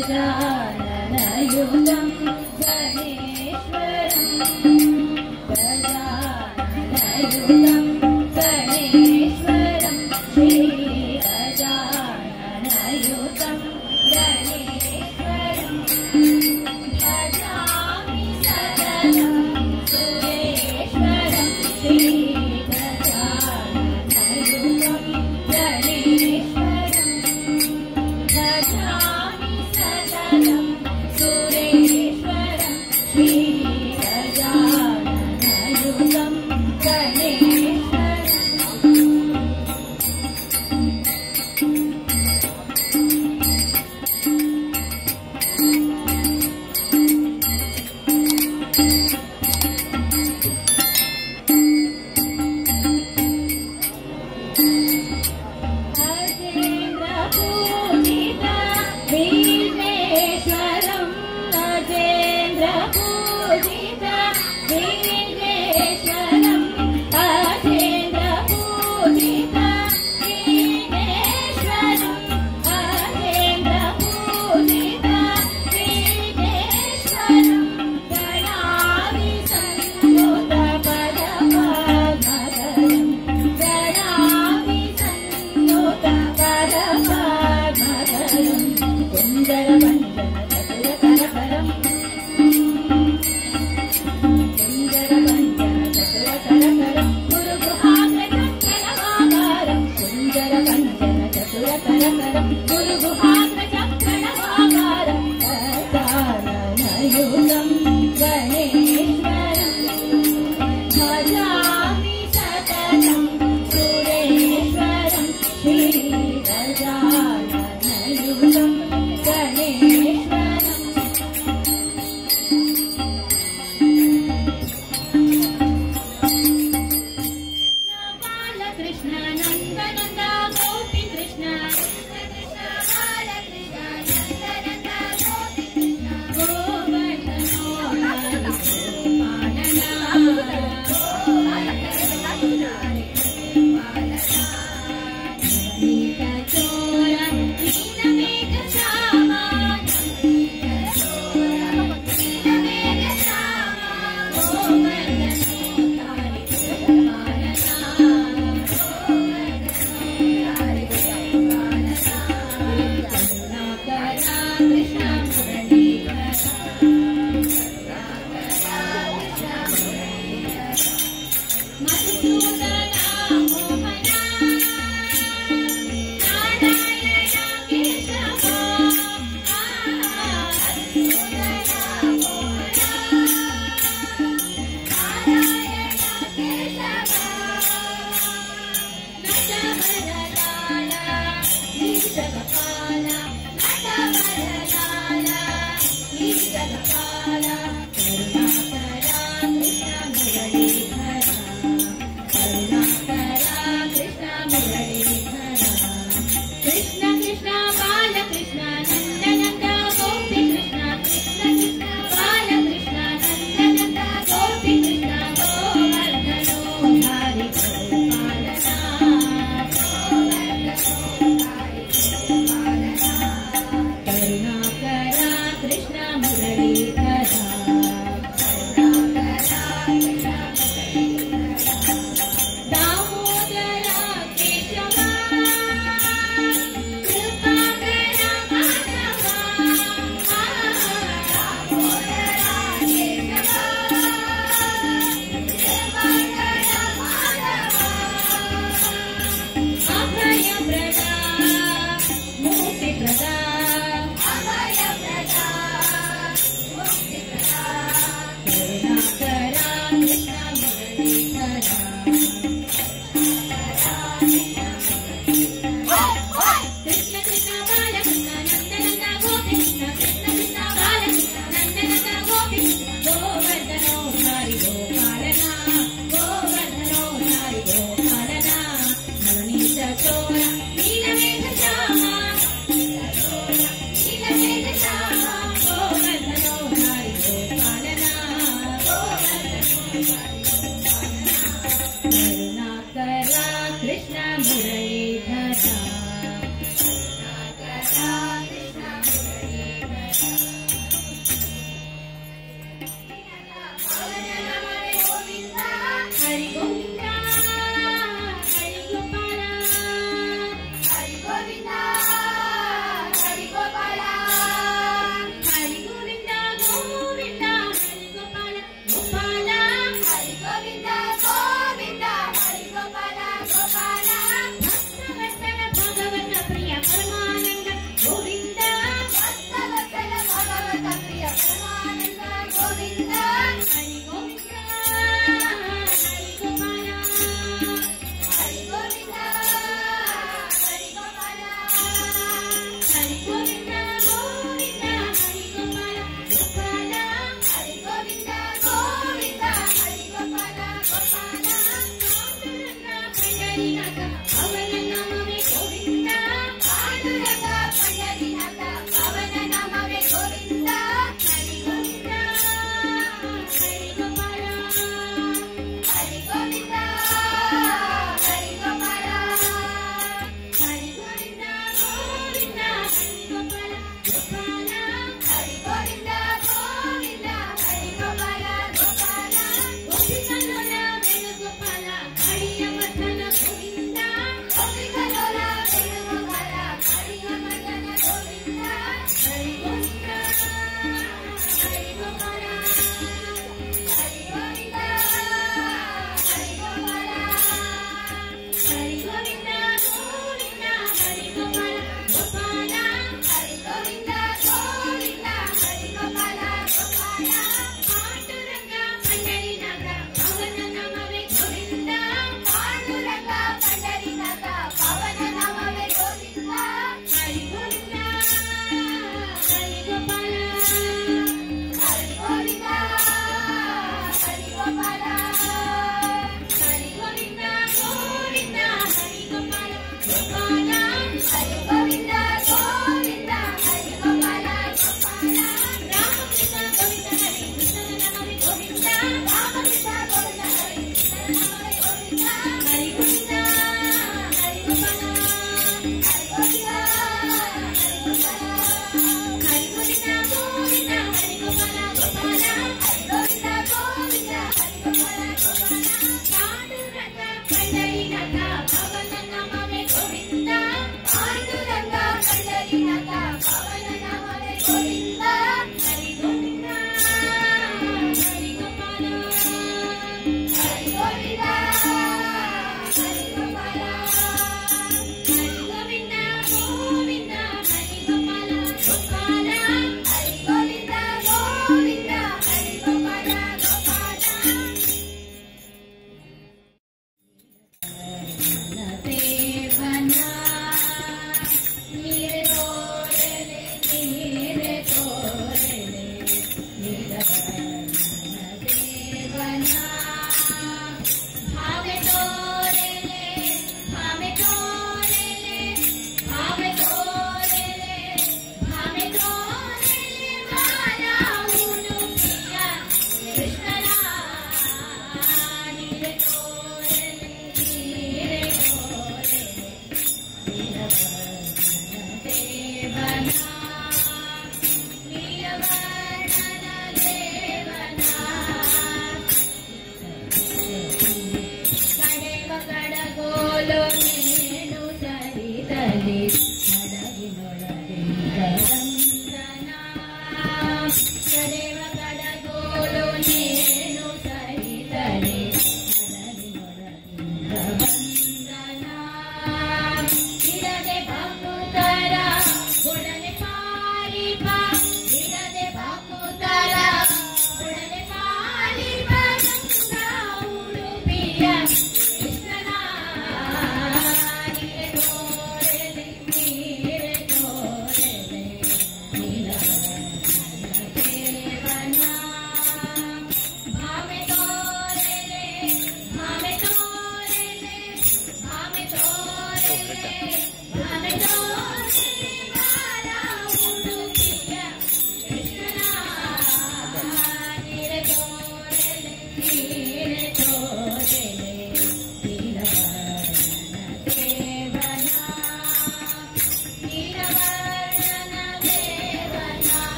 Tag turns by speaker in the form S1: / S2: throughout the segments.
S1: गजाननयुतं गणेश्वरं गजाननयुतं गणेश्वरं श्री गजाननयुतं गणेश्वरं भजामि सततं सुरेश्वरं श्री गजाननयुतं गणेश्वरं भजामि सततं सुरेश्वरं श्री गजाननयुतं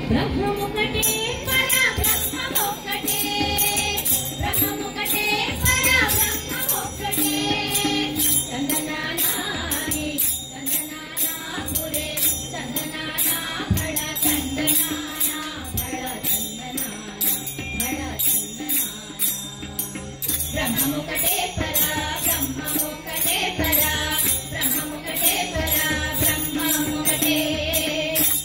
S1: ಬ್ರಹ್ಮಮುಕಟೇ ಪರ ಬ್ರಹ್ಮಮುಕಟೇ ಬ್ರಹ್ಮಮುಕಟೇ ಪರ ಬ್ರಹ್ಮಮುಕಟೇ ತಂದನಾನಾನಿ ತಂದನಾನಾಪುರೇ ತಂದನಾನ ಫಳ ತಂದನಾನ ಫಳ ತಂದನಾನ ಫಳ ತಂದನಾನ ಬ್ರಹ್ಮಮುಕಟೇ ಪರ ಬ್ರಹ್ಮಮುಕಟೇ ಪರ ಬ್ರಹ್ಮಮುಕಟೇ ಪರ ಬ್ರಹ್ಮಮುಕಟೇ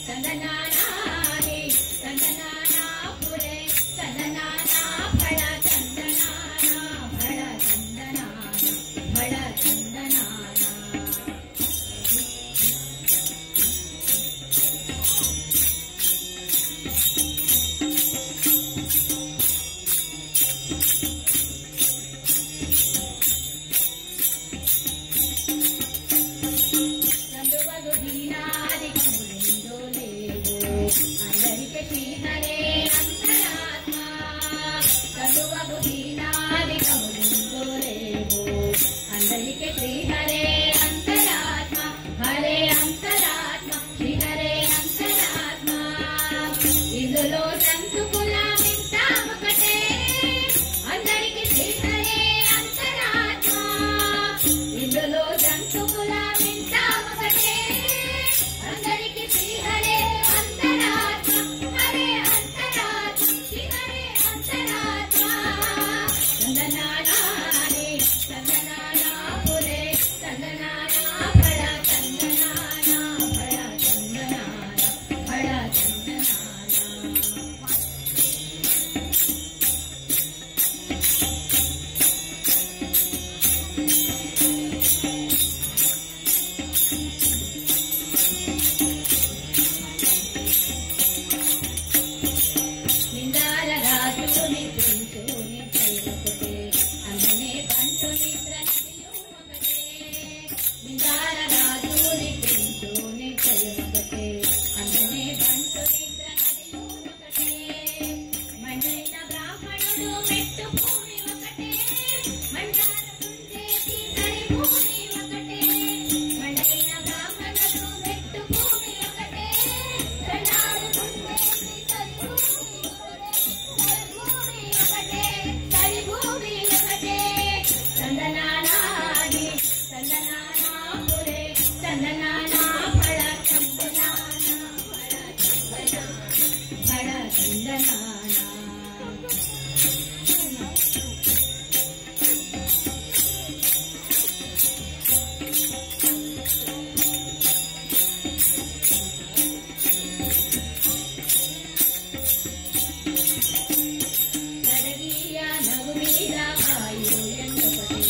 S1: ತಂದನಾನಾನಿ ತಂದನಾನಾಪುರೇ ತಂದನಾನ ಫಳ ತಂದನಾನ ಫಳ ತಂದನಾನ ಫಳ ತಂದನಾನ నందువగు దీనాది కములిందో లేవు అందరికీ శ్రీహరే అంతరాత్మ నందువగు దీనాది కములిందో లేవు అందరికీ శ్రీహరే అంతరాత్మ హరే అంతరాత్మ శ్రీహరే అంతరాత్మ ఇందులో జంతుకుల వింటామొకటే అందరికీ శ్రీహరే అంతరాత్మ ఇందులో జంతుకుల వింటామొకటే అందరికీ శ్రీహరే అంతరాత్మ హరే అంతరాత్మ శ్రీహరే అంతరాత్మ తందనానాని తందనానాపురే తందనానా ఫళ తందనానా ఫళ తందనానా ఫళ తందనానా నిందాల రాజు నిద్రించు నిద్రయుమొకటే అందనే బంటు నిద్ర నదియు ఒకటే నిందాల రాజు నిద్రించు నిద్రయుమొకటే అందనే బంటు నిద్ర నదియు ఒకటే మండైన బ్రాహ్మణుడు మెట్టు భూమి ఒకటే మండాల కుందేసి సరి భూమి ఒకటే మండైన బ్రాహ్మణుడు మెట్టు భూమి ఒకటే మండాల కుందేసి సరి భూమి ఒకటే సరి భూమి ఒకటే తందనానాని తందనానాపురే తందనానా ఫళ తందనానా ఫళ తందనానా ఫళ తందనానా నడగియ నగు మీద కాయు ఎందొకటే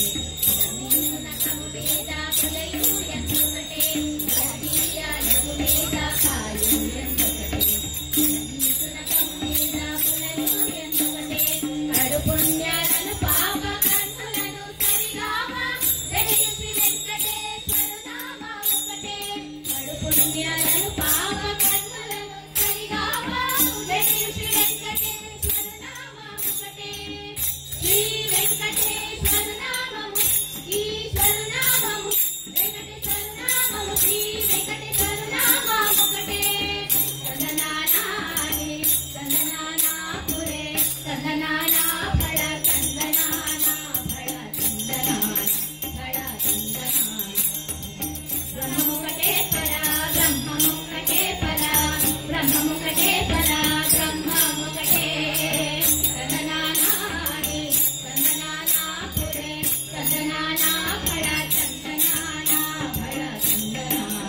S1: నమీన నగు మీద పులయు ఎందొకటే నడగియ నగు మీద కాయు ఎందొకటే నమీన నగు మీద పులయు ఎందొకటే కడు పుణ్యాలను పాప కర్మలను సరిగామ తెలియు శ్రీ వెంకటేశ్వర నామ ఒకటే కడు పుణ్యాలను పాప కర్మలను సరిగామ తెలియు శ్రీ వెంకటేశ్వర నామ ఒకటే శ్రీ వెంకటేశ్వర నామము ఈశ్వర నామము వెంకటేశ్వర నామము శ్రీ వెంకటేశ్వర నామము ఒకటే తందనానాని తందనానాపురే తందనానా ఫళ తందనానా ఫళ తందనానా ఫళ తందనానా బ్రహ్మముకటే పర బ్రహ్మముకటే పర బ్రహ్మముకటే పర బ్రహ్మముకటే తందనానాని తందనానాపురే తందనానా ఫళ తందనానా ఫళ తందనానా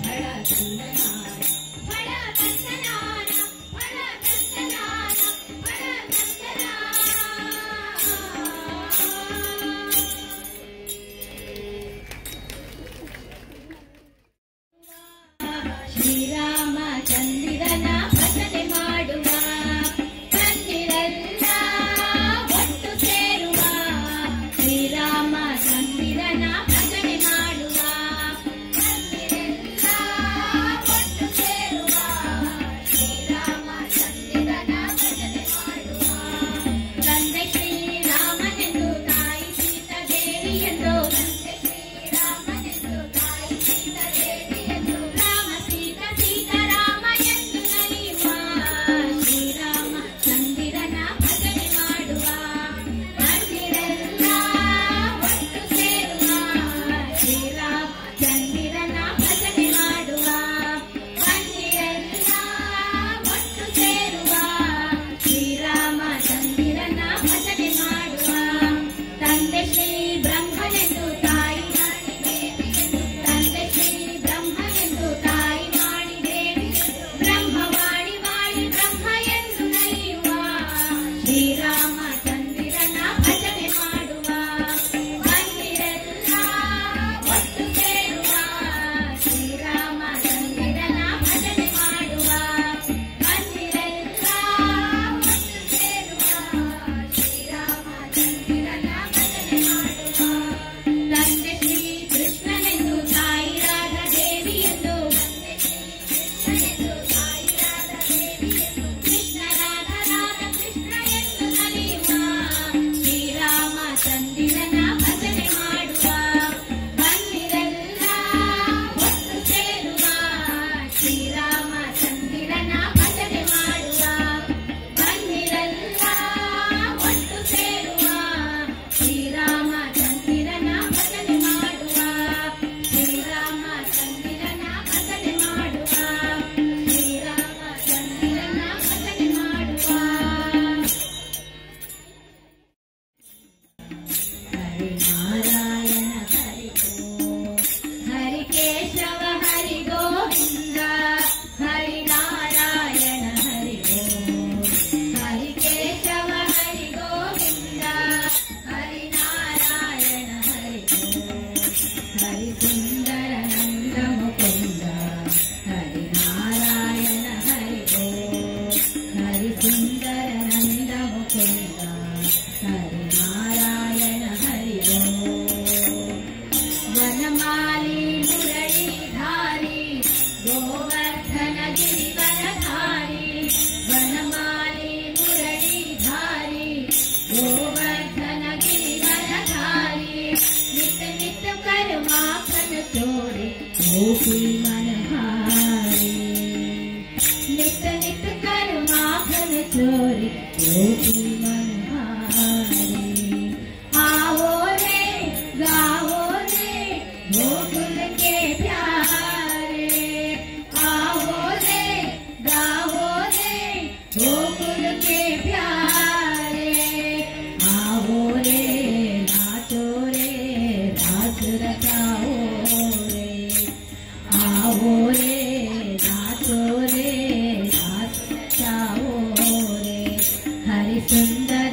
S1: ఫళ తందనానా ఫళ తందనానా ఫళ తందనానా ఫళ తందనానా ಶ್ರೀರಾಮಚಂದ್ರನ ಭಜನೆ ಮಾಡುವ ಕಣ್ಣಿರೆಲ್ಲ ಒಟ್ಟು ಸೇರುವ ಶ್ರೀರಾಮಚಂದ್ರನ ಭಜನೆ ಮಾಡುವ ಕಣ್ಣಿರೆಲ್ಲ ಒಟ್ಟು ಸೇರುವ ಶ್ರೀರಾಮ गोवर्धन गिरिवरधारी वनमाली मुरलीधारी गोवर्धन गिरिवरधारी नित नित कर माखन चोरे गोपी मनहारी नित नित कर माखन चोरे गोपी मनहारी आओ रे गाओ रे गोकुल के प्यारे आओ रे गाओ रे गोकुल के प्यारे आओ रे नाचो रे रास रचाओ रे आओ रे नाचो रे रास रचाओ रे हरि सुंदर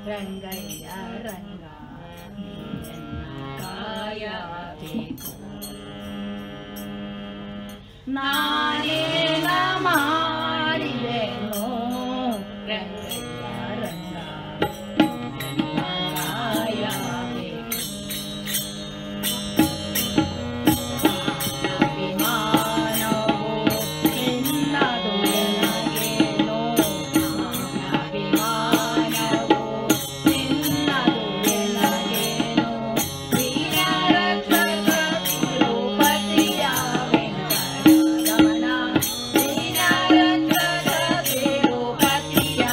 S1: ರಂಗಯ್ಯ ರಂಗ ನೀನೆನ್ನ ಕಾಯಬೇಕು. ನಾನೇನ ಮಾಡಿದೆನೋ ರಂಗಯ್ಯ ರಂಗ ನೀನೆನ್ನ ಕಾಯಬೇಕು. ಅಭಿಮಾನವು ನಿನ್ನದು ಎನಗೇನೋ, ಅಭಿಮಾನವು ನಿನ್ನದು ಎನಗೇನೋ, ವೀರರಕ್ಷಕ ತಿರುಪತಿಯ ವೆಂಕಟರಮಣ, ವೀರರಕ್ಷಕ ತಿರುಪತಿಯ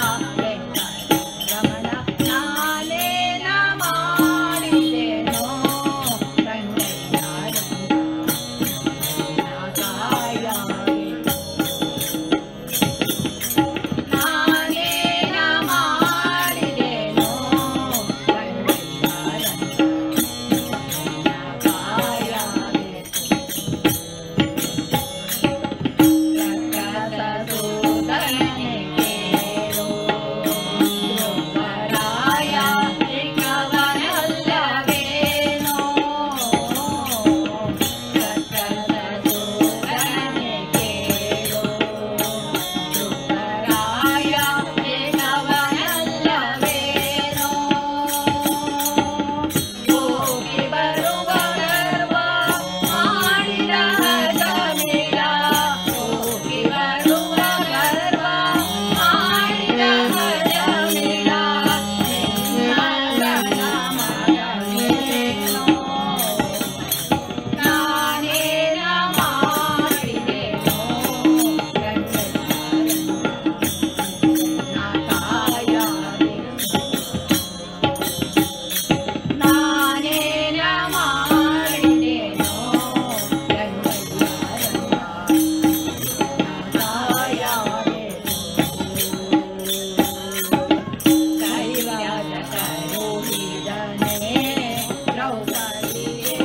S1: ವೆಂಕಟರಮಣ, ನಾನೇನ ಮಾಡಿದೆನೋ ರಂಗಯ್ಯ ರಂಗ ಕಾಯಬೇಕು. ನಾನೇನ ಮಾಡಿದೆನೋ ರಂಗಯ್ಯ ರಂಗ ಕಾಯಬೇಕು. ರಕ್ಕಸಸೂದರನೆ ಕೇಳು ಧ್ರುವರಾಯ ಸಿಕ್ಕವನಲ್ಲವೇನೋ, ರಕ್ಕಸಸೂದರನೆ ಕೇಳು ಧ್ರುವರಾಯ ಸಿಕ್ಕವನಲ್ಲವೇನೋ, ಹೋಗಿ ಬರುವ ಗರ್ವ ಮಾಡಿದ ಹಜಮಿಳ, ಹೋಗಿ ಬರುವ ಗರ್ವ ಮಾಡಿದ ಹಜಮಿಳ, ನಿನ್ನ ಮಗನೇನೋ ನಾನೇನ ಮಾಡಿದೆನೋ ರಂಗಯ್ಯ ಕಾಯಬೇಕು. ನಾನೇನ ಮಾಡಿದೆನೋ ರಂಗಯ್ಯ ಕಾಯಬೇಕು. ಕೈವ್ಯಾದ ಕರುಹಿದನೆ ದ್ರೌಪದಿಗೆ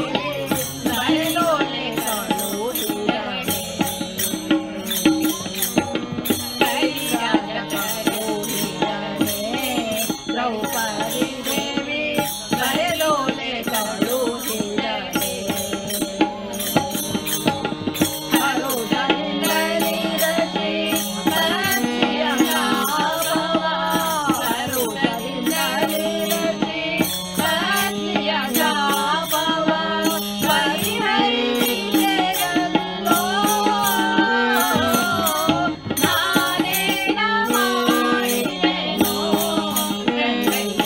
S1: ಬರಲೋಲೆ ಕಳುಹಿದನೆ, ಕೈವ್ಯಾದ ಕರುಹಿದನೆ ದ್ರೌಪದಿ ದೇವಿ ಬರಲೋಲೆ ಕಳುಹಿದನೆ, ಹರುಷದಿಂದಲೇ ರಚಿ ಸರಸಿಯ ಲಾಭವ, ಹರುಷದಿಂದಲೇ ರಚಿ ಸರಸಿಯ ಲಾಭವ, ಪರಿಹರಿಸಿದೆಯಲ್ಲೋ ನಾನೇನ ಮಾಡಿದೆನೋ ರಂಗಯ್ಯ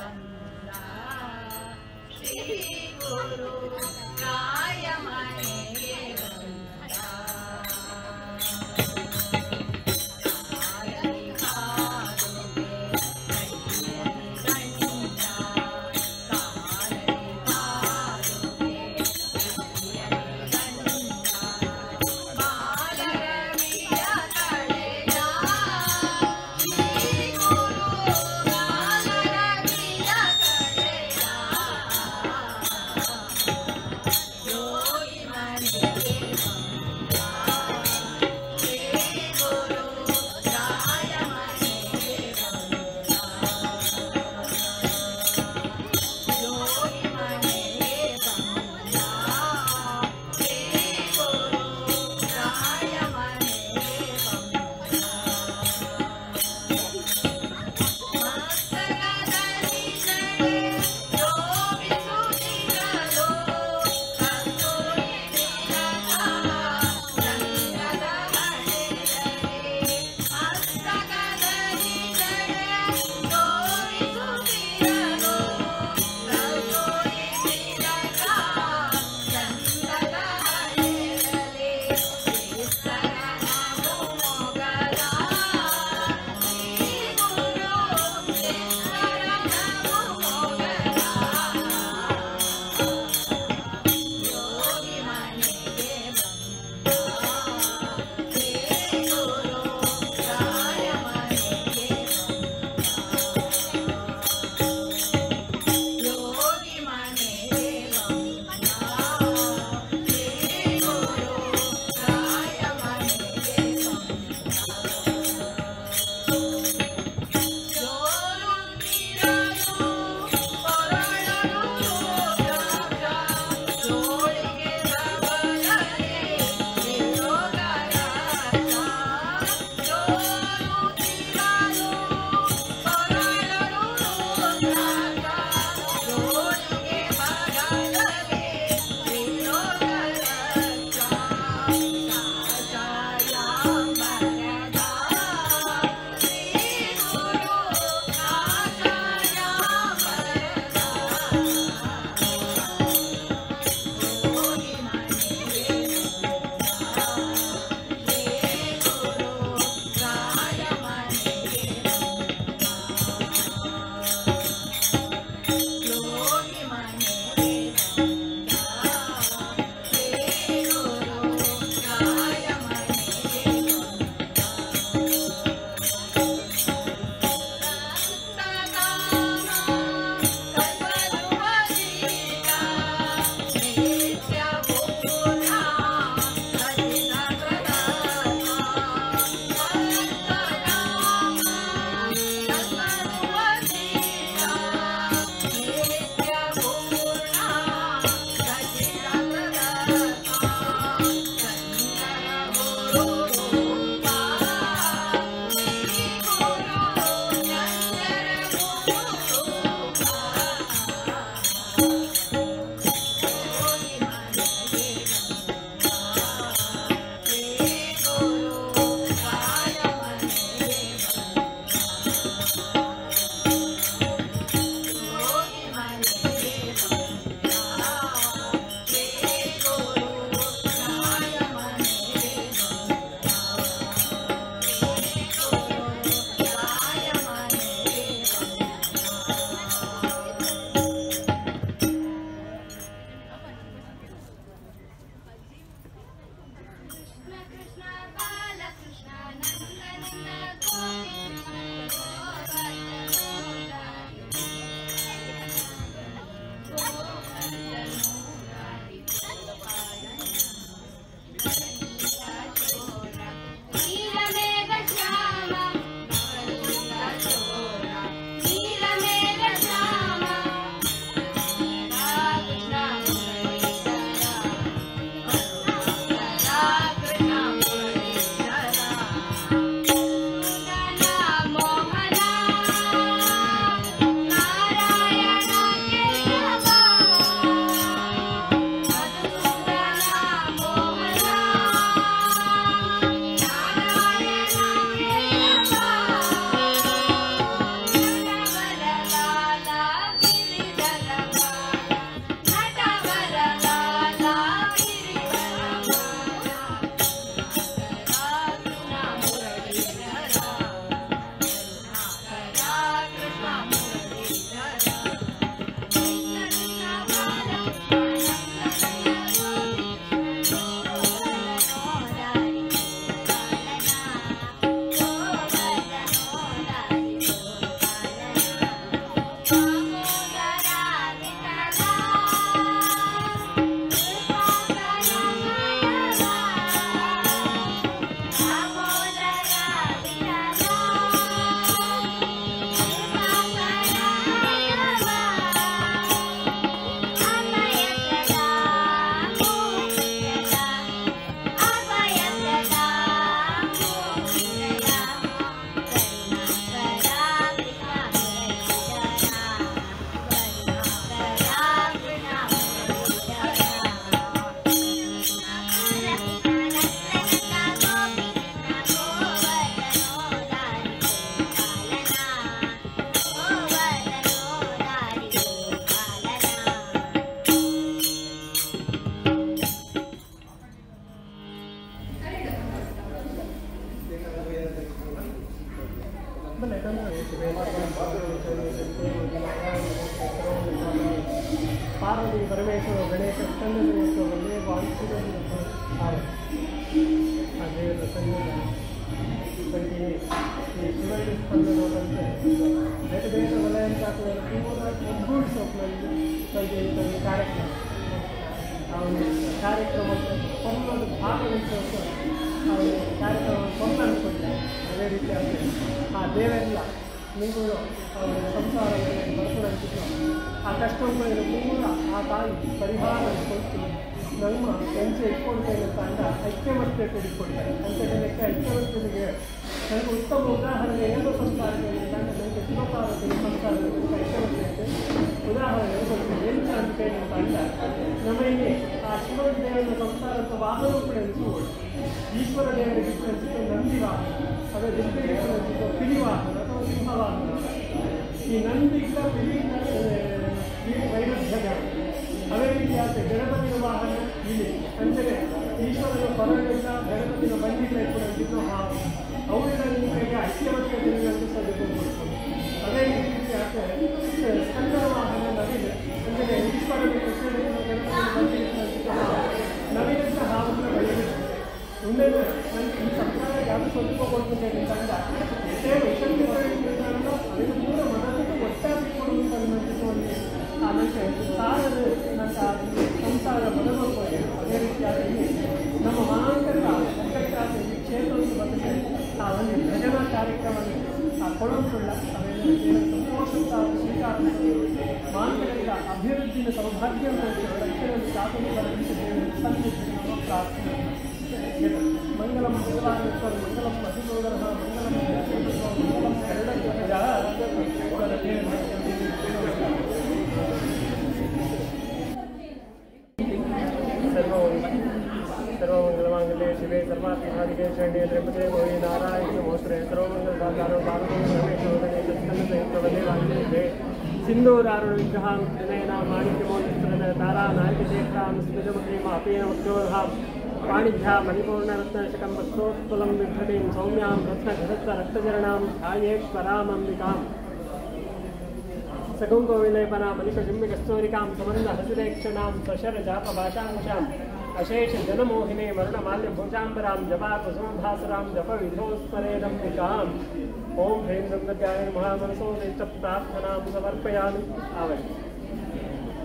S1: ಬಂದ ಶ್ರೀ ಗುರು ರಾಯ ಮನೆಗೆ ಬಂದ ಕಾಲನಿ ಕಾಲುವೆ ಕೈಯಲ್ಲಿ ಗಂಡ ಕಾಲನಿ ಕಾಲುವೆ ಕೈಯಲ್ಲಿ ಗಂಡ ಬಾಲರವಿಯ ಕಳೆದ ಶ್ರೀ ಗುರು ಬಾಲರವಿಯ ಕಳೆದ
S2: ಪಾರ್ವತಿ ಪರಮೇಶ್ವರ ಗಣೇಶ ಸ್ಕಂದನೇಶ್ವರವನ್ನೇ ವಾಂಚಿತ ಆ ದೇವರ ಸನ್ನಿಧಾನ ಬಗ್ಗೆ ಈ ಶಿವಳ್ಳಿ ಸ್ಪಂದನದಂತೆ ಬೇರೆ ಬೇರೆ ವಲಯಂತ ಒಗ್ಗೂಡಿಸೋಕ್ನಲ್ಲಿ ಬಗ್ಗೆ ಈ ಕಾರ್ಯಕ್ರಮ ಆ ಒಂದು ಕಾರ್ಯಕ್ರಮಕ್ಕೆ ಕೊಂದು ಭಾಗವಹಿಸೋಕೆ ಆ ಒಂದು ಕಾರ್ಯಕ್ರಮ ಕೊಂದು ಅಂದ್ಕೊಳ್ತಾರೆ. ಅದೇ ರೀತಿ ಆದರೆ ಆ ದೇವರೆಲ್ಲ ನೀವು ಅವರ ಸಂಸಾರದಲ್ಲಿ ಬರ್ಕೊಳ್ತಿದ್ರು ಆ ಕಷ್ಟಗಳನ್ನು ಕೂಡ ಆ ತಾಯಿ ಪರಿಹಾರ ಕೊಟ್ಟು ನಮ್ಮ ಹೆಂಚೆ ಇಟ್ಕೊಳ್ತೇನೆ ಅಂತ ಐಕ್ಯಮತ್ಯ ತಿಳಿದುಕೊಳ್ತಾರೆ. ಅಂಥದ್ದಕ್ಕೆ ಐಕ್ಯಮತ್ಯತೆಗೆ ನನಗೆ ಉತ್ತಮ ಉದಾಹರಣೆ ಏನು ಸಂಸಾರದಲ್ಲಿ ನನಗೆ ಶಿವಪಾರ್ವತಿಯ ಸಂಸಾರದಲ್ಲಿ ಐಕ್ಯಮತ್ಯತೆ ಉದಾಹರಣೆ ಕೊಡ್ತೀನಿ. ಎಂತ ಅಂತೇಳಿ ಅಂತ ನಮಗೆ ಆ ಶಿವದೇವರ ಸಂಸಾರದ ವಾಹನ ಕೂಡ ಎನಿಸುವುದು ಈಶ್ವರ ದೇವರಿಗೆ ಅನಿಸಿತು ನಂದಿ ವಾಹನ, ಅದೇ ದಿಬ್ಬರಿಗೆ ಅನಿಸಿತು ಪಿಲಿ ವಾಹನ ಅಥವಾ ಸಿಂಹವಾಹನ. ಈ ನಂದಿಗ ಪಿಲಿ ವೈರುಧ್ಯಗಳು ಅದೇ ರೀತಿಯಾದ ಗಣಪತಿಯ ವಾಹನ ಇಲ್ಲಿ ಅಂದರೆ ಈಶ್ವರನ ಪರಗಳಿಂದ ಗಣಪತಿಯ ಬಂಡಿಗಳ ಕೂಡ ಅನಿಸಿತು ಹಾವು ಅವುಗಳ ನಿಮಗೆ ಐಕ್ಯವತ್ಯತೆ ಅನಿಸೋದಕ್ಕೆ ಕೊಡ್ತಾರೆ. ಅದೇ ರೀತಿಯಾದ ಸ್ಕಂದನ ವಾಹನ ನವಿಲು ಅಂದರೆ ಈಶ್ವರನ ಗಣಪತಿಯ ಬಂಡಿಗಳ ನವಿಲಿಂದ ಹಾವನ್ನು ಬೆಳೆಯುತ್ತೆ. ಮುಂದೆ ನನಗೆ ಈ ಸಂಪ್ರದಾಯ ಯಾವುದು ಸ್ವಲ್ಪ ಕೊಡ್ತೇನೆ ಅಂತಂದ ಸೇವೆ ವಿಷಯಗಳನ್ನು ಅದನ್ನು ಕೂಡ ಮನಸ್ಸಿಗೆ ಒಟ್ಟಾಗಿ ಕೊಡುವಂತ ಅನ್ನಿಸುವಂತೆ ಆ ನಂತರ ಸಾಲದ ನನ್ನ ಸಂಸಾರ ಬದಲಾಗುತ್ತದೆ. ಅದೇ ರೀತಿಯಾಗಿ ನಮ್ಮ ಮಹಾಂತರ ಒಗ್ಗಟ್ಟಾಗಿ ಕ್ಷೇತ್ರವನ್ನು ಬಂದರೆ ಆ ಒಂದು ಭಜನಾ ಕಾರ್ಯಕ್ರಮ ಕೊಡುವುದಿಲ್ಲ. ಅವೆಲ್ಲ ಸಂತೋಷದ ಸ್ವೀಕಾರ ಮಾನವರ ಅಭಿವೃದ್ಧಿಯ ಸೌಭಾಗ್ಯ ರಕ್ಷಣೆಯನ್ನು ಸ್ವಾತಂತ್ರ್ಯ ಸನ್ನಿಧಿ ಪ್ರಾರ್ಥನೆ. ಮಂಗಲಂ ಭಗವಾನೇಶ್ವರ ಮಂಗಲಂ ಅಧಿಮೋದರ ಮಂಗಲಂ ಮಂಗಲಂ ಸರ್ವಮಂಗಲಮಾಂಗಲ್ಯೆ ಶಿವೆ ಸರ್ವಾರ್ಥಸಾಧಿಕೆ ಶರಣ್ಯೆ ತ್ರ್ಯಂಬಕೆ ಗೌರಿ ನಾರಾಯಣಿ ನಮೋಸ್ತುತೆ ಸರ್ವಮಂಗಲದಾತಾರೋ ಭಾರತೇ ಸಿಂಧೂರಾರು ವಿಗ್ರಹಾಂ ತ್ರಿನಯನ ಮಾಣಿಕ್ಯಮೋಲಿಸ್ಫುರಣ ತಾರಾ ನಾಯಕಶೇಖರಾಂ ಸ್ಮಿತಮುಖೀಂ ಅಪೀನ ಮುಖ್ಯೋರ್ಹಾಂ ವಾಣಿಜ್ಯ ಮಣಿಪೂರ್ಣರತ್ನಶಕಂ ವಸ್ತ್ರೋತ್ಪಲಂ ಬಿಭ್ರತೀಂ ಸೌಮ್ಯಾಂ ರತ್ನಘಟಸ್ಥ ರಕ್ತಚರಣಾಂ ಛಾಯೇಶ್ವರಾಮಂಬಿಕಾಂ ಸಗುಂಕೋವಿಲೇಪನಾ ಮಲಿಕಜುಂಬಿಕಸ್ತೂರಿಕಾಂ ಸಮಂದ ಹಸಿರೇಕ್ಷಣಾಂ ಸಶರಜಾಪಭಾಷಾಂಶಾಂ ಅಶೇಷ ಜನಮೋಹಿನೇ ವರ್ಣಮಾಲ್ಯಭೂಷಾಂಬರಾಂ ಜಪಾಕುಸುಮಭಾಸರಾಂ ಜಪವಿಧೋಸ್ಮರೇದಂಬಿಕಾಂ ಓಂ ಹ್ರೀಂ ಗಂಗದ್ಯಾಯ ಮಹಾಮನಸೋ ಇಷ್ಟ ಪ್ರಾರ್ಥನಾಂ ಸಮರ್ಪಯಾಮಿ. ಆವರಿ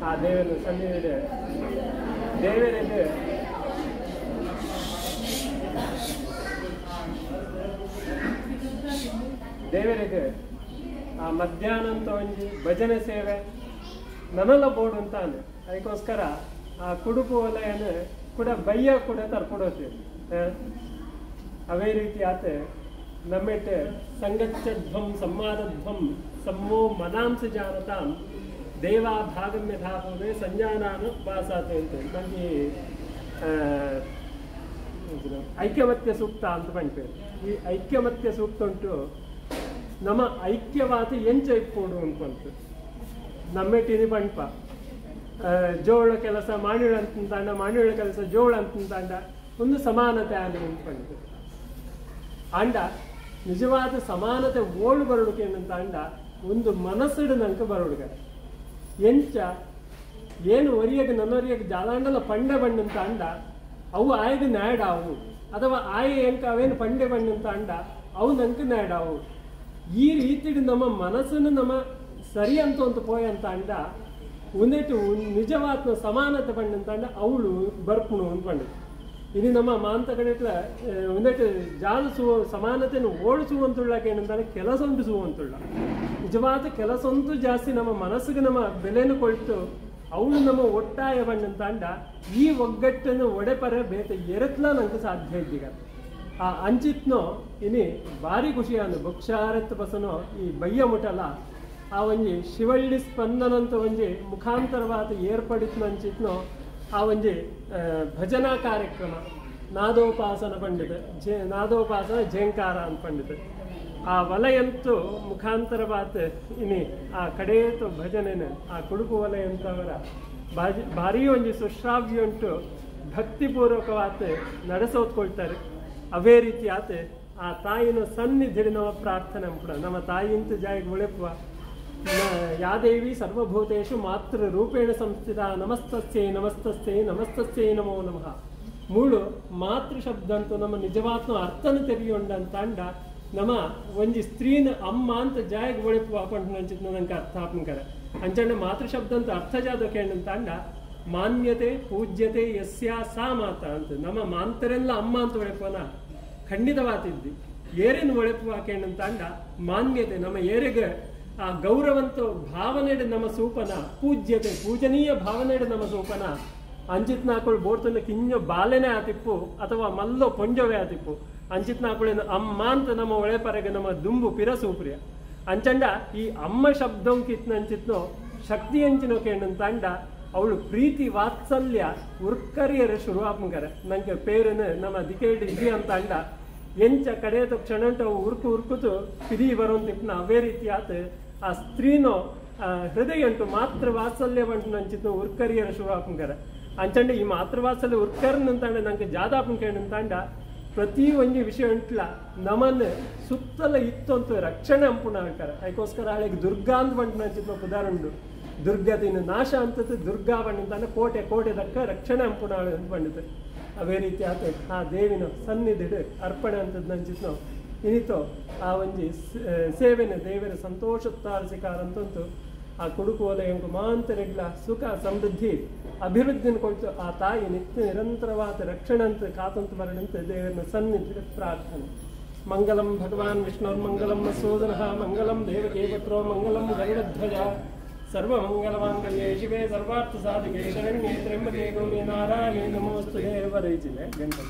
S2: ಆ ದೇವರ ಸನ್ನಿಧಿದೆ ದೇವರಿಗೆ ದೇವರಿಗೆ ಆ ಮಧ್ಯಾಹ್ನ ಅಂತ ಒಂಜಿ ಭಜನೆ ಸೇವೆ ನನಲ ಬೋರ್ಡ್ ಅಂತ ಅಂದೆ. ಅದಕ್ಕೋಸ್ಕರ ಆ ಕುಡುಪು ವಲಯನ ಕೂಡ ಬಯ್ಯ ಕೂಡ ತರ್ಕೊಡೋತೀವಿ. ಅವೇ ರೀತಿ ಆತ ನಮ್ಮೆಟ್ಟು ಸಂಗಚ್ಚಧ್ವಂ ಸಂವಾದಧ್ವಂ ಸಮ್ಮೋ ಮನಾಂಸ ಜಾನತಾಂ ದೇವಾ ಭಾಗಮ್ಯ ಧಾಪುವೆ ಸಂಜಾನಾನು ವಾಸಾತೆ ಅಂತ ನಮಗೆ ಐಕ್ಯಮತ್ಯ ಸೂಕ್ತ ಅಂತ ಪಂಡ್ಪೇರು. ಈ ಐಕ್ಯಮತ್ಯ ಸೂಕ್ತ ಉಂಟು ನಮ್ಮ ಐಕ್ಯವಾದ ಎಂಚ ಇಪ್ಪೋಡು ಅನ್ಕೊಂತು ನಮ್ಮೆಟ್ಟಿನಿ ಪಂಪ ಜೋಳ ಕೆಲಸ ಮಾಣಿಳ ಅಂತಂದ ಮಾಣಿಳ ಕೆಲಸ ಜೋಳ ಅಂತಂದ ಒಂದು ಸಮಾನತೆ ಆನೆ ಅನ್ಕೊಂಡು ಅಂಡ ನಿಜವಾದ ಸಮಾನತೆ ಓಳು ಬರೋಡಕ್ಕೆ ಏನಂತ ಅಂಡ ಒಂದು ಮನಸ್ಸಿಡು ನಂಗೆ ಬರೋಡ್ಗ ಎಂಚ ಏನು ಒರಿಯಾಗ ನನ್ನೊರಿಯಾಗ ಜಾಲಾಂಡಲ ಪಂಡೆ ಬಣ್ಣಂತ ಅಂಡ ಅವು ಆಯ್ದು ನ್ಯಾಡ್ ಅವು ಅಥವಾ ಆಯ ಎಂಕ ಅವೇನು ಪಂಡೆ ಬಣ್ಣಂತ ಅಂಡ ಅವು ನಂಗೆ ನ್ಯಾಡ್ ಅವು. ಈ ರೀತಿ ನಮ್ಮ ಮನಸ್ಸನ್ನು ನಮ್ಮ ಸರಿ ಅಂತ ಒಂದು ಪೋಯ ಅಂತ ಅಂಡ ಒಂದೇಟು ನಿಜವಾದ ಸಮಾನತೆ ಪಂಡಂತ ಅಂಡ ಅವಳು ಬರ್ಪುಣು ಅಂತ ಪಂಡ ಇದು ನಮ್ಮ ಮಾಂತ ಕಡೆಟ್ಲ ಒಂದೇಟು ಜಾಲಿಸುವ ಸಮಾನತೆಯನ್ನು ಓಡಿಸುವಂತುಳ್ಳಕ್ಕೆ ಏನಂತಾನೆ ಕೆಲಸ ಉಂಟಿಸುವಂತುಳ್ಳ ನಿಜವಾದ ಕೆಲಸ ಅಂತೂ ಜಾಸ್ತಿ ನಮ್ಮ ಮನಸ್ಸಿಗೆ ನಮ್ಮ ಬೆಲೆಯನ್ನು ಕೊಟ್ಟು ಅವಳು ನಮ್ಮ ಒಟ್ಟಾಯ ಬಣ್ಣಂತ ಅಂಡ ಈ ಒಗ್ಗಟ್ಟನ್ನು ಒಡೆಪರ ಬೇತ ಎರತ್ಲ ನಂಗೆ ಸಾಧ್ಯ ಇದ್ದೀಗ ಆ ಅಂಚಿತ್ನೋ ಇನಿ ಭಾರಿ ಖುಷಿ ಅಂದು ಭಕ್ಷಾರತ್ ಬಸನೋ ಈ ಬಯ್ಯ ಮುಟಲ ಆ ಒಂಜಿ ಶಿವಳ್ಳಿ ಸ್ಪಂದನ ಅಂತ ಒಂಜಿ ಮುಖಾಂತರವಾದ ಏರ್ಪಡಿಸಿನ ಅಂಚಿತ್ನೋ ಆ ಒಂಜಿ ಭಜನಾ ಕಾರ್ಯಕ್ರಮ ನಾದೋಪಾಸನ ಪಂಡಿತ ನಾದೋಪಾಸನ ಝೇಂಕಾರ ಅಂತ ಪಂಡಿತ ಆ ವಲಯಂತೂ ಮುಖಾಂತರವಾದ ಇನಿ ಆ ಕಡೆಯತು ಭಜನೆನ ಆ ಕುಡುಕು ವಲಯ ಅಂತವರ ಭಾರಿ ಒಂಜಿ ಸುಶ್ರಾವ್ಯ ಉಂಟು ಭಕ್ತಿಪೂರ್ವಕವಾದ ನಡೆಸೋದ್ಕೊಳ್ತಾರೆ. ಅವೇ ರೀತಿ ಆತ ಆ ತಾಯಿನ ಸನ್ನಿಧಿಡಿ ನಮ್ಮ ಪ್ರಾರ್ಥನೆ ಅಂಪುಡ ನಮ್ಮ ತಾಯಿಂತ ಜಾಯಿಗೆ ಉಳಿಪುವ ಯಾದೇವಿ ಸರ್ವಭೂತೇಶು ಮಾತೃ ರೂಪೇಣ ಸಂಸ್ಥಿತ ನಮಸ್ತಸ್ಯೈ ನಮಸ್ತಸ್ಯೈ ನಮಸ್ತಸ್ಯೈ ನಮೋ ನಮಃ ಮೂಳು ಮಾತೃ ಶಬ್ದ ಅಂತೂ ನಮ್ಮ ನಿಜವಾತ್ಮ ಅರ್ಥನ ತೆರೆಯುಂಡಂತಾಂಡ ನಮ್ಮ ಒಂಜಿ ಸ್ತ್ರೀನ ಅಮ್ಮ ಅಂತ ಜಾಯಿಗೆ ಒಳಿಪು ಹಾಕೊಂಡು ಅಂಚಿತ್ ನಂಗೆ ಅರ್ಥ ಹಾಪಂಕರ ಅಂಚಂಡ ಮಾತೃ ಶಬ್ದ ಅಂತ ಅರ್ಥ ಜಾದ ಕೇಳಂತಾಂಡ ಮಾನ್ಯತೆ ಪೂಜ್ಯತೆ ಯಸ್ಯಾ ಸಾ ಮಾತ ಅಂತ ನಮ್ಮ ಮಾಂತರೆಲ್ಲ ಅಮ್ಮ ಅಂತ ಒಳೆಪುವನ ಖಂಡಿತವಾತಿದ್ದಿ ಏರೇನು ಒಳೆಪು ಹಾಕೇಳಂತಾಂಡ ಮಾನ್ಯತೆ ನಮ್ಮ ಏರಿಗೆ ಆ ಗೌರವಂತ ಭಾವನೆಡು ನಮ್ಮ ಸೂಪನ ಪೂಜ್ಯತೆ ಪೂಜನೀಯ ಭಾವನೆಡು ನಮ್ಮ ಸೂಪನ ಅಂಚಿತ್ ನಾಕೊಳು ಬೋಡ್ತಂಡ ಕಿಂಜ ಬಾಲೆನೇ ಆತಿಪ್ಪು ಅಥವಾ ಮಲ್ಲೋ ಪೊಂಜವೇ ಆತಿಪ್ಪು ಅಂಚಿತ್ ನಾಕೊಳಿನ ಅಮ್ಮ ಅಂತ ನಮ್ಮ ಒಳೆಪರೆಗೆ ನಮ್ಮ ದುಂಬು ಪಿರಸೂಪ್ರಿಯ ಅಂಚಂಡ ಈ ಅಮ್ಮ ಶಬ್ದಂ ಕಿತ್ನ ಅಂಚಿತ್ನೋ ಶಕ್ತಿ ಅಂಚಿನೋ ಕೇಳಂತಾಂಡ ಅವಳು ಪ್ರೀತಿ ವಾತ್ಸಲ್ಯ ಉರ್ಕರಿಯರ ಶುರುವಾಪಂಕರ ನಂಗೆ ಪೇರನ ನಮ್ಮ ದಿಕೇಡಿ ಇದಿ ಅಂತ ಅಂಡ ಎಂಚ ಕಡೆಯದ ಕ್ಷಣಂಟ ಉರ್ಕುತು ಪಿರಿ ಬರೋಂತಿಪ್ನ ಅವೇ ರೀತಿ ಆತ ಆ ಸ್ತ್ರೀನೋ ಹೃದಯ ಉಂಟು ಮಾತೃ ವಾತ್ಸಲ್ಯ ಬಂಟು ನಂಚಿತ್ನೋ ಉರ್ಕರಿಯರ ಶುರುವಾಪಂಕರ ಅಂಚಂಡ ಈ ಮಾತೃವಾತ್ಸಲ್ಯ ಉರ್ಕರ್ನಂತಾಂಡ ನಂಗೆ ಜಾದಾಪನ್ ಕೇಳಂತಾಂಡ ಪ್ರತಿ ಒಂದು ವಿಷಯ ಉಂಟ್ಲ ನಮ್ಮನ್ನು ಸುತ್ತಲ ಇತ್ತು ಅಂತ ರಕ್ಷಣೆ ಅಂಪುಣ ಅಂಟಾರ ಅದಕ್ಕೋಸ್ಕರ ಹಳೆಗೆ ದುರ್ಗಾ ಅಂತ ಬಂಟು ನಂಚಿತ್ನೋ ಉದಾಹರಣೆ ದುರ್ಗದಿನ ನಾಶ ಅಂತದ್ದು ದುರ್ಗಾ ಬಂಡಿಂತಾನೆ ಕೋಟೆ ಕೋಟೆ ದಕ್ಕ ರಕ್ಷಣೆ ಅಂಪುಣ ಅಂತ ಬಂಡಿತು ಅವೇ ರೀತಿ ಆತ ಆ ದೇವಿನ ಸನ್ನಿಧಿಡು ಅರ್ಪಣೆ ಅಂತದ್ದು ನಂಚಿತ್ನೋ ಇನಿತೋ ಆ ಒಂಜಿ ಸೇವೆನ ದೇವರ ಸಂತೋಷತ್ತಾರಿಸಿಕಾರ ಅಂತಂತು ಆ ಕುಡುಕು ವಲಯಂಕು ಮಾಂತರೆಗ್ಲ ಸುಖ ಸಮೃದ್ಧಿ ಅಭಿವೃದ್ಧಿನ ಕೊಟ್ಟು ಆ ತಾಯಿ ನಿತ್ಯ ನಿರಂತರವಾದ ರಕ್ಷಣೆ ಅಂತ ಕಾತಂತ ಬರದಂತ ದೇವರನ್ನ ಸನ್ನಿಧಿ ಪ್ರಾರ್ಥನೆ ಮಂಗಲಂ ಭಗವಾನ್ ವಿಷ್ಣುರ್ಮಂಗಲಂ ಮಸೂದನಃ ಮಂಗಲಂ ದೇವಕೇಪುತ್ರೋ ಮಂಗಲಂ ಗರುಡಧ್ವಜ ಸರ್ವಮಂಗಲಮಾಂಗಲ್ಯೇ ಶಿವೆ ಸರ್ವಾರ್ಥ ಸಾಧಿಕೆ ಶರಣ್ಯೇ ತ್ರ್ಯಂಬಕೆ ಗೌರಿ ನಾರಾಯಣಿ ನಮೋಸ್ತುತೇ ವರೈಚಿಲೆ ಗಂಟೆ